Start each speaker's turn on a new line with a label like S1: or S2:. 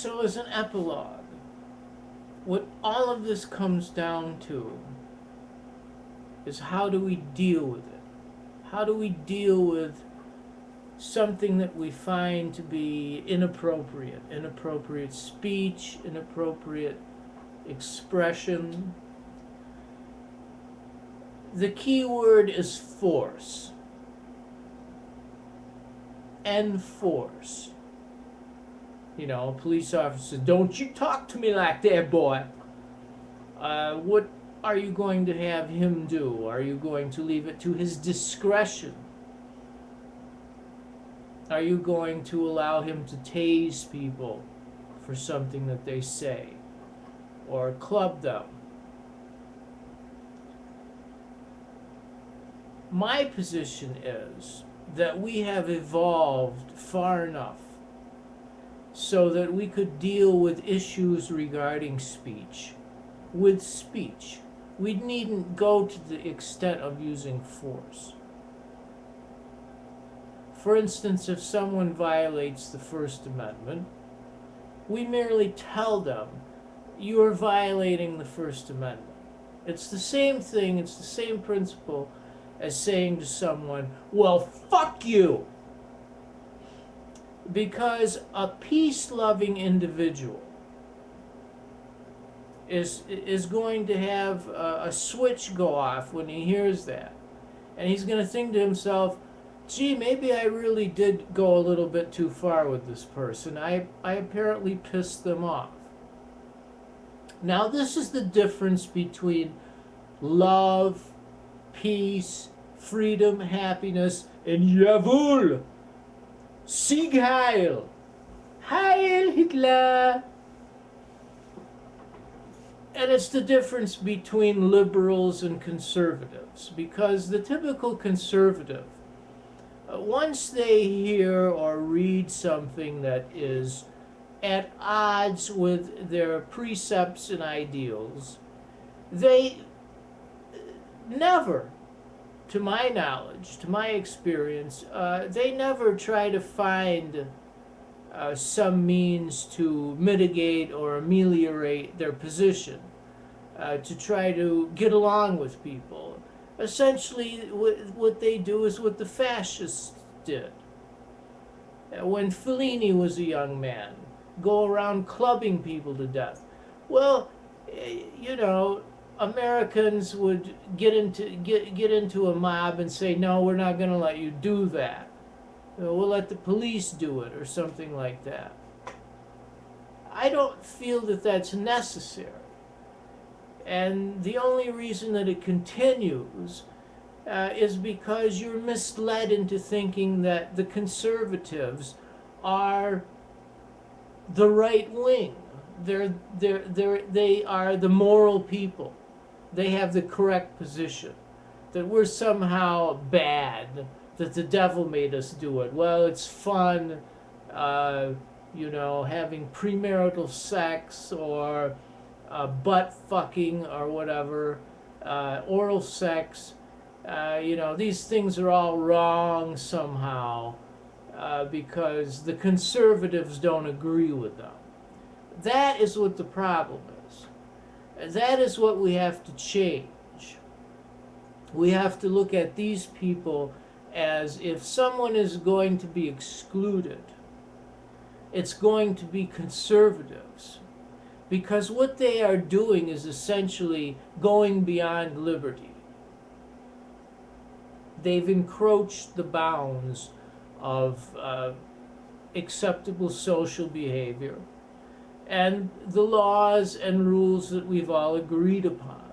S1: So as an epilogue, what all of this comes down to is how do we deal with it? How do we deal with something that we find to be inappropriate? Inappropriate speech, inappropriate expression. The key word is force. Enforce. You know, a police officer, don't you talk to me like that, boy. What are you going to have him do? Are you going to leave it to his discretion? Are you going to allow him to tase people for something that they say? Or club them? My position is that we have evolved far enough so that we could deal with issues regarding speech with speech. We needn't go to the extent of using force. For instance, if someone violates the First Amendment, we merely tell them, you are violating the First Amendment. It's the same thing, it's the same principle as saying to someone, well, fuck you. Because a peace-loving individual is going to have a switch go off when he hears that. And he's going to think to himself, gee, maybe I really did go a little bit too far with this person. I apparently pissed them off. Now, this is the difference between love, peace, freedom, happiness, and jawohl, Sieg Heil, Heil Hitler. And it's the difference between liberals and conservatives, because the typical conservative, once they hear or read something that is at odds with their precepts and ideals, they never, to my knowledge, to my experience, they never try to find some means to mitigate or ameliorate their position, to try to get along with people. Essentially, what they do is what the fascists did. When Fellini was a young man, go around clubbing people to death. Well, you know, Americans would get into a mob and say, no, we're not going to let you do that. We'll let the police do it, or something like that. I don't feel that that's necessary. And the only reason that it continues is because you're misled into thinking that the conservatives are the right wing. They are the moral people. They have the correct position. That we're somehow bad, that the devil made us do it. Well, it's fun, you know, having premarital sex or butt fucking or whatever, oral sex. You know, these things are all wrong somehow because the conservatives don't agree with them. That is what the problem is. And that is what we have to change. We have to look at these people as if someone is going to be excluded, it's going to be conservatives. Because what they are doing is essentially going beyond liberty. They've encroached the bounds of acceptable social behavior and the laws and rules that we've all agreed upon.